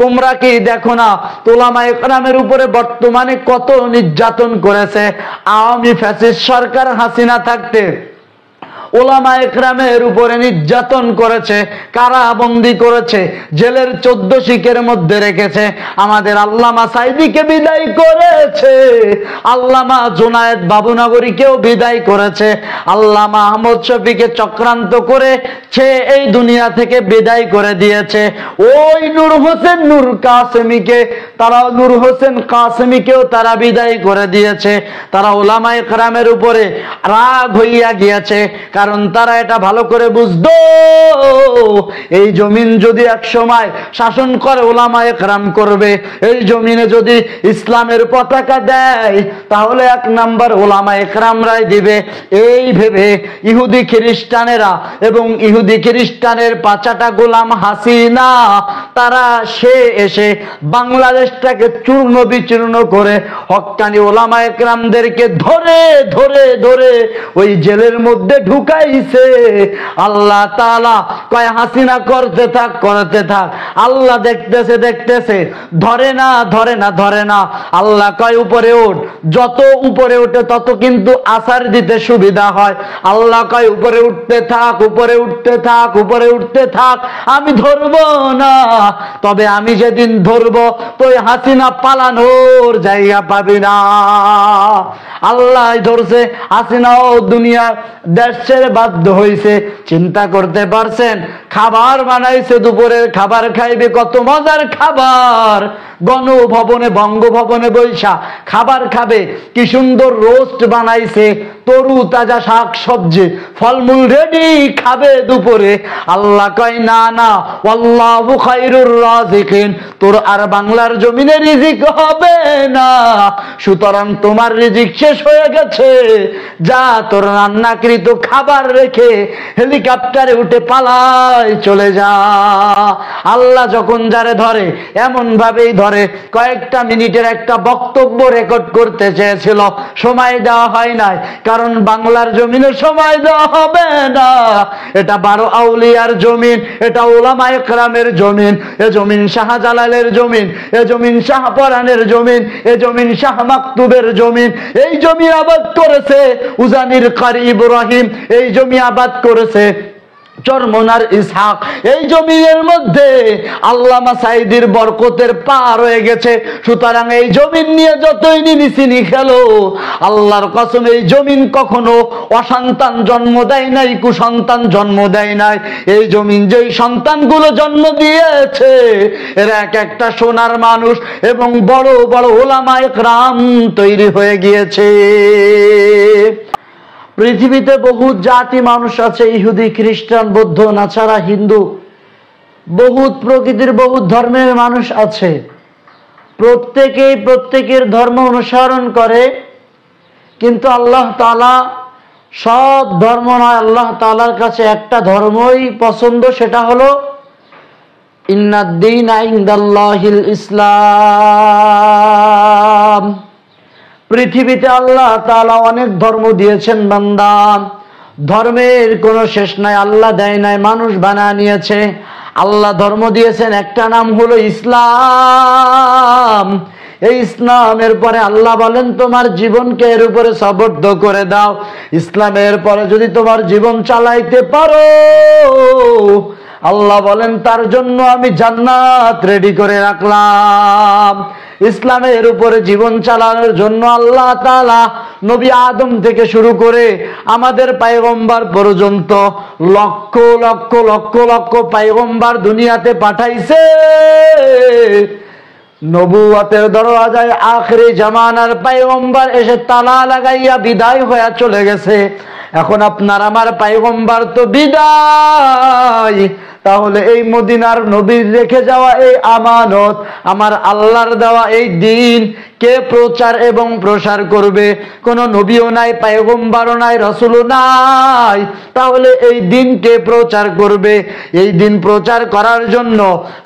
তোমরা কি দেখো না উলামায়ে কেরামের উপরে বর্তমানে কত নির্যাতন করেছে? আওয়ামী ফ্যাসিস্ট সরকার হাসিনা থাকতে উলামায়ে কেরামের উপরে নির্যাতন করেছে, কারাবন্দী করেছে, জেলের 14 শিকের মধ্যে রেখেছে। আমাদের আল্লামা সাইদিকে বিদায় করেছে, আল্লামা জুনায়েদ বাবুনগরীকেও বিদায় করেছে, আল্লামা আহমদ শফিকে চক্রান্ত করে সে এই দুনিয়া থেকে বিদায় করে দিয়েছে। ওই নূর হোসেন নূর কাসেমীকে তারা, নূর হোসেন কাসেমীকেও তারা বিদায় করে দিয়েছে। তারা উলামায়ে কেরামের উপরে রাগ হইয়া গিয়েছে, কারণ তারা এটা ভালো করে বুঝতো এই জমিন যদি এক সময় শাসন করে উলামায়ে কেরাম করবে, এই জমিনে যদি ইসলামের পতাকা দেয় তাহলে 1 নাম্বার উলামায়ে কেরামরাই দিবে। এই ভেবে ইহুদি খ্রিস্টানেরা এবং ইহুদি খ্রিস্টানের পাচাটা গোলাম হাসিনা তারা এসে বাংলাদেশটাকে চূর্ণ বিচূর্ণ করে হক্কানি উলামায়ে কেরামদেরকে ধরে ধরে ধরে ওই জেলের মধ্যে ঢুকাইছে। আল্লাহ তাআলা কয় হাসিনা করতে থাক করতে থাক, আল্লাহ দেখতেছে দেখতেছে, ধরে না ধরে না ধরে না। আল্লাহ কয় উপরে ওঠ, যত উপরে ওঠে তত কিন্তু আসার দিতে সুবিধা হয়। আল্লাহ কয় উপরে উঠতে থাক উপরে উঠতে থাক উপরে উঠতে থাক, আমি ধরবো না, তবে আমি যেদিন ধরবো তুই হাসিনা পালানোর জায়গা পাবি না। আল্লাহ ধরছে, হাসিনাও দুনিয়ার দেশ ছেড়ে বাধ্য হয়েছে। চিন্তা করতে পারছেন? খাবার বানাইছে, দুপুরের খাবার খাইবে, কত মজার খাবার, গণভবনে বঙ্গভবনে বৈশা খাবার খাবে, কি সুন্দর রোস্ট বানাইছে, তরু তাজা শাক সবজি ফলমূল রেডি, খাবে দুপুরে। আল্লাহ কয় না না, আল্লাহু খায়রুর রাযিকিন, তোর আর বাংলার জমিনে রিজিক হবে না, সুতরাং তোমার রিজিক শেষ হয়ে গেছে, যা তোর রান্নাকৃত খাবার রেখে হেলিকপ্টারে উঠে পালায় চলে যা। আল্লাহ যখন যারে ধরে এমন ভাবেই ধরে। কয়েকটা মিনিটের একটা বক্তব্য রেকর্ড করতে চেয়েছিল, সময় দেওয়া হয় নাই, কারণ বাংলার জমিনে সময় দেওয়া হবে না। এটা 12 আউলিয়ার জমিন, এটা উলামায়ে কেরামের জমিন, এ জমিন শাহজালালের জমিন, এ জমিন শাহপরানের জমিন, এ জমিন শাহ মাকতুবের জমিন। এই জমি আবাদ করেছে উজানির কারি ইব্রাহিম, এই জমি আবাদ করেছে চরমনার ইসহাক। এই জমিনের মধ্যে আল্লামা সাইদির বরকতের পার হয়ে গেছে। সুতরাং এই জমিন নিয়ে যতই নিনিসিনি খেলো, আল্লাহর কসম এই জমিন কখনো অসন্তান জন্ম দেয় নাই, কুসন্তান জন্ম দেয় নাই। এই জমিন যেই সন্তানগুলো জন্ম দিয়েছে এরা এক একটা সোনার মানুষ এবং বড় বড় উলামায়ে কেরাম তৈরি হয়ে গিয়েছে। পৃথিবীতে বহু জাতি মানুষ আছে, ইহুদি খ্রিস্টান বৌদ্ধ নাছাড়া হিন্দু, বহুত প্রকৃতির বহু ধর্মের মানুষ আছে। প্রত্যেকেই প্রত্যেকের ধর্ম অনুসরণ করে, কিন্তু আল্লাহ তাআলা সব ধর্ম নয়, আল্লাহ তাআলার কাছে একটা ধর্মই পছন্দ, সেটা হলো ইন্নাদ-দীনা ইনদাল্লাহিল ইসলাম। পৃথিবীতে আল্লাহ তাআলা অনেক ধর্ম দিয়েছেন বান্দা, ধর্মের কোনো শেষ নাই, আল্লাহ দেয় নাই, মানুষ বানায় নিয়েছে। আল্লাহ ধর্ম দিয়েছেন, একটা নাম হলো ইসলাম। এই ইসলামের পরে আল্লাহ বলেন তোমার জীবনকে এর উপরে সবর্দ করে দাও। ইসলামের পরে যদি তোমার জীবন চালাইতে পারো, আল্লাহ বলেন তার জন্য আমি জান্নাত রেডি করে রাখলাম। ইসলামের উপরে জীবন চালানোর জন্য আল্লাহ তাআলা নবী আদম থেকে শুরু করে আমাদের পয়গম্বর পর্যন্ত লক্ষ লক্ষ লক্ষ লক্ষ পয়গম্বর দুনিয়াতে পাঠাইছে। নবুয়তের দরওয়াজায় আখিরি জামানার পয়গম্বর এসে তালা লাগাইয়া বিদায় হয়ে চলে গেছে। এখন আপনার আমার পয়গম্বর তো বিদায়, তাহলে এই মদিনার নবীর রেখে যাওয়া এই আমানত, আমার আল্লাহর দেওয়া এই দিন কে প্রচার এবং প্রসার করবে? কোন নবীও নাই, পয়গম্বরও নাই, রাসূলও নাই, তাহলে এই দিন কে প্রচার করবে? এই দিন প্রচার করার জন্য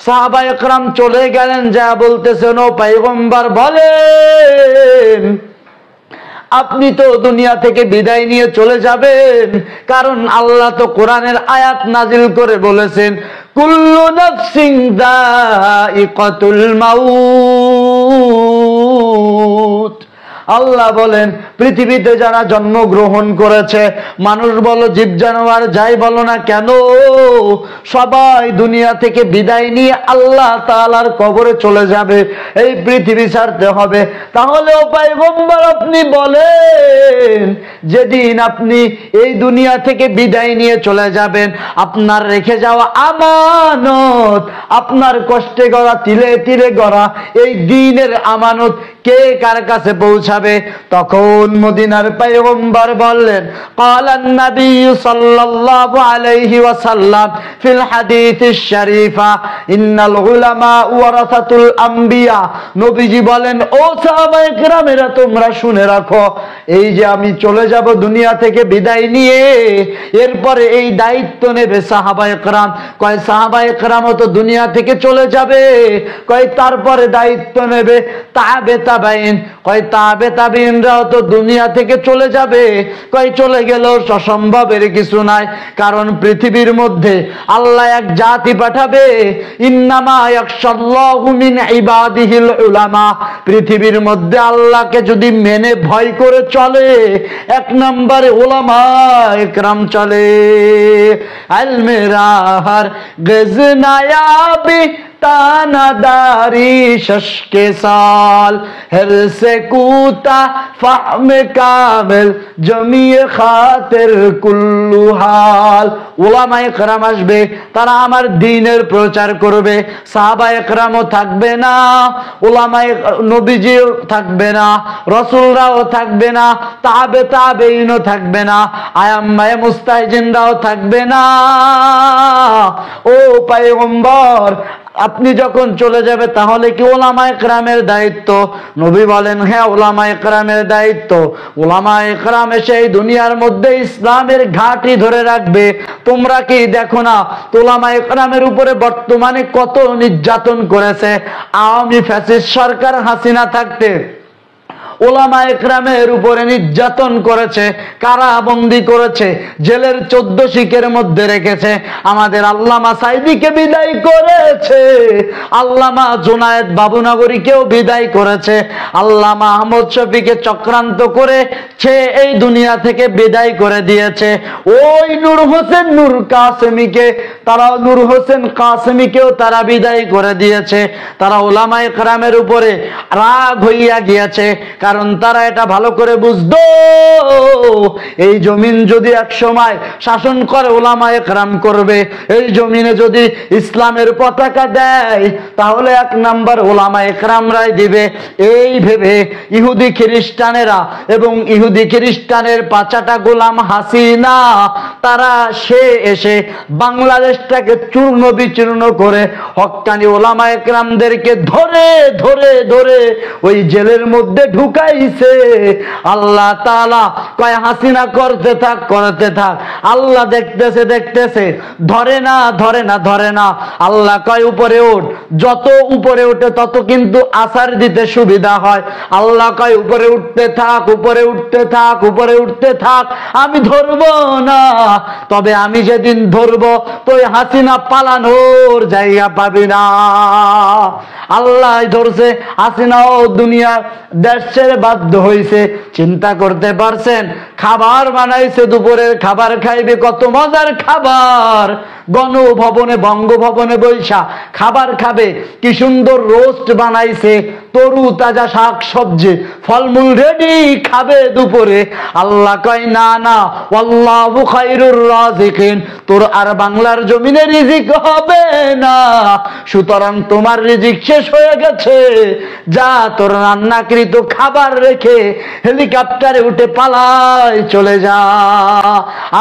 সাহাবায়ে কেরাম চলে গেলেন, যা বলতেছেন ও পয়গম্বর বলেন আপনি তো দুনিয়া থেকে বিদায় নিয়ে চলে যাবেন, কারণ আল্লাহ তো কোরআনের আয়াত নাজিল করে বলেছেন কুল্লু নাফসিন যায়িকাতুল মাউত। আল্লাহ বলেন পৃথিবীতে যারা জন্মগ্রহণ করেছে, মানুষ বলো জীব জানোয়ার যাই বলো না কেন, সবাই দুনিয়া থেকে বিদায় নিয়ে আল্লাহ তাআলার কবরে চলে যাবে, এই পৃথিবী ছাড়তে হবে। তাহলে ও পয়গম্বর আপনি বলেন, যেদিন আপনি এই দুনিয়া থেকে বিদায় নিয়ে চলে যাবেন, আপনার রেখে যাওয়া আমানত, আপনার কষ্টে গড়া তিলে তিলে গড়া এই দ্বীনের আমানত কে কার কাছে পৌঁছাবে? তখন মদিনার পয়গম্বর বললেন, ক্বালান নবী সাল্লাল্লাহু আলাইহি ওয়াসাল্লাম ফিল হাদিসিশ শরীফা, ইন্নাল উলামা ওয়ারাসাতুল আম্বিয়া। নবীজি বলেন, ও সাহাবায়ে কেরামেরা তোমরা শুনে রাখো, এই যে আমি চলে যাব দুনিয়া থেকে বিদায় নিয়ে, এরপরে এই দায়িত্ব নেবে সাহাবায়ে কেরাম। কয় সাহাবায়ে কেরামও তো দুনিয়া থেকে চলে যাবে, কয় তারপরে দায়িত্ব নেবে তাবে তাবাইন, কয় তাবে তাবিনরাও তো দুনিয়া থেকে চলে যাবে। কয় চলে গেলেও অসম্ভবের কিছু নাই, কারণ পৃথিবীর মধ্যে আল্লাহ এক জাতি পাঠাবে, ইন্নামা ইয়াখশাল্লাহু মিন ইবাদিহিল উলামা। পৃথিবীর মধ্যে আল্লাহকে যদি মেনে ভয় করে চলে, এক নম্বরে উলামায়ে কেরাম চলে। আল মেরাহার গজনায়াবি तानादारी शश्के साल हर से कूता फाम कामिल जमिए खातिर कुल्लु हाल। উলামায়ে কেরাম আসবে, তারা আমার দ্বীনের প্রচার করবে। সাহাবায়ে কেরামও থাকবে না, উলামায়ে নবীজিও থাকবে না, রাসূলরাও থাকবে না, তাবে তাবেঈনও থাকবে না, আয়াম্মায়ে মুস্তাহিজিনরাও থাকবে না। ও পয়গম্বর আপনি যখন চলে যাবে তাহলে কি উলামায়ে কেরামের দায়িত্ব? নবী বলেন, হ্যাঁ উলামায়ে কেরামের দায়িত্ব। উলামায়ে কেরাম এসে এই দুনিয়ার মধ্যে ইসলামের ঘাঁটি ধরে রাখবে। তোমরা কি দেখো না উলামায়ে কেরামের উপরে বর্তমানে কত নির্যাতন করেছে? আওয়ামী ফ্যাসিস্ট সরকার হাসিনা থাকতে উলামায়ে কেরামের উপরে নির্যাতন করেছে, কারাবন্দী করেছে, জেলের 14 শিকের মধ্যে রেখেছে। আমাদের আল্লামা সাইদিকে বিদায় করেছে, আল্লামা জুনায়েদ বাবুনগরীকেও বিদায় করেছে, আল্লামা আহমদ শফীকে চক্রান্ত করে সে এই দুনিয়া থেকে বিদায় করে দিয়েছে। ওই নূর হোসেন নূর কাসেমীকে, তারা নূর হোসেন কাসেমীকেও তারা বিদায় করে দিয়েছে। তারা উলামায়ে কেরামের উপরে রাগ হইয়া গিয়েছে, কারণ তারা এটা ভালো করে বুঝতো, এই জমিন যদি এক সময় শাসন করে উলামায়ে কেরাম করবে, এই জমিনে যদি ইসলামের পতাকা দেয় তাহলে এক নাম্বার উলামায়ে কেরামরাই দিবে। এই ভেবে ইহুদি খ্রিস্টানেরা এবং ইহুদি খ্রিস্টানের পাচাটা গোলাম হাসিনা, তারা সে এসে বাংলাদেশটাকে চূর্ণ বিচূর্ণ করে হক্কানি উলামায়ে কেরামদেরকে ধরে ধরে ধরে ওই জেলের মধ্যে ঢুকাইছে। আল্লাহ তাআলা কয় হাসিনা করতে থাক করতে থাক, আল্লাহ দেখতেছে দেখতেছে, ধরে না ধরে না ধরে না। আল্লাহ কয় উপরে ওঠ, যত উপরে ওঠে তত কিন্তু আসার দিতে সুবিধা হয়। আল্লাহ কয় উপরে উঠতে থাক উপরে উঠতে থাক উপরে উঠতে থাক, আমি ধরবো না, তবে আমি যেদিন ধরবো তুই হাসিনা পালানোর জায়গা পাবি না। আল্লাহ ধরছে, হাসিনাও দুনিয়া দেশ ছেড়ে বাধ্য হয়েছে। চিন্তা করতে পারছেন, খাবার বানাইছে, দুপুরের খাবার খাইবে, কত মজার খাবার, গণভবনে বঙ্গভবনে বৈশা খাবার খাবে, কি সুন্দর রোস্ট বানাইছে, তরু তাজা শাক সবজি ফলমূল রেডি, খাবে দুপুরে। আল্লাহ কয় না না, আল্লাহু খায়রুর রাযিকিন, তোর আর বাংলার জমিনে রিজিক হবে না, সুতরাং তোমার রিজিক শেষ হয়ে গেছে, যা তোর রান্নাকৃত খাবার রেখে হেলিকপ্টারে উঠে পালাই চলে যা।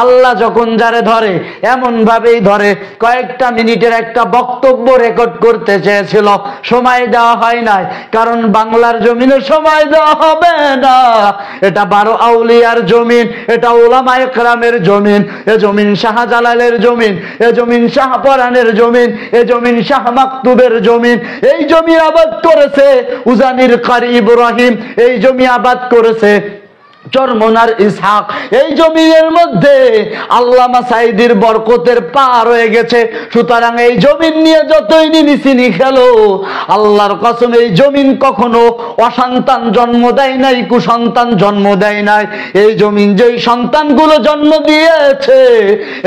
আল্লাহ যখন যারে ধরে এমন ভাবেই ধরে। কয়েকটা মিনিটের একটা বক্তব্য রেকর্ড করতে চেয়েছিল, সময় দেওয়া হয় নাই, কারণ বাংলার জমিনে সময় দেওয়া হবে না। এটা 12 আউলিয়ার জমিন, এটা উলামায়ে কেরামের জমিন, এ জমিন শাহজালালের জমিন, এ জমিন শাহপরানের জমিন, এ জমিন শাহ মাকতুবের জমিন। এই জমি আবাদ করেছে উজানির কারি ইব্রাহিম, এই জমি আবাদ করেছে চরমনার ইসহাক, এই জমিনের মধ্যে আল্লামা সাঈদীর বরকতের পার হয়ে গেছে। সুতরাং এই জমিন নিয়ে যতই নিমিছিনি খেলো, আল্লাহর কসম এই জমিন কখনো অসন্তান জন্ম দেয় নাই, কুসন্তান জন্ম দেয় নাই। এই জমিন যেই সন্তানগুলো জন্ম দিয়েছে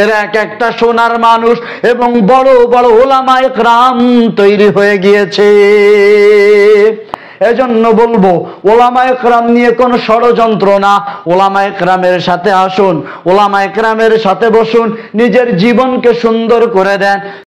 এরা এক একটা সোনার মানুষ এবং বড় বড় ওলামা ইকরাম তৈরি হয়ে গিয়েছে। এজন্য বলবো ওলামা ইকরাম নিয়ে কোনো ষড়যন্ত্র না, ওলামা ইকরামের সাথে আসুন, ওলামা ইকরামের সাথে বসুন, নিজের জীবনকে সুন্দর করে দেন।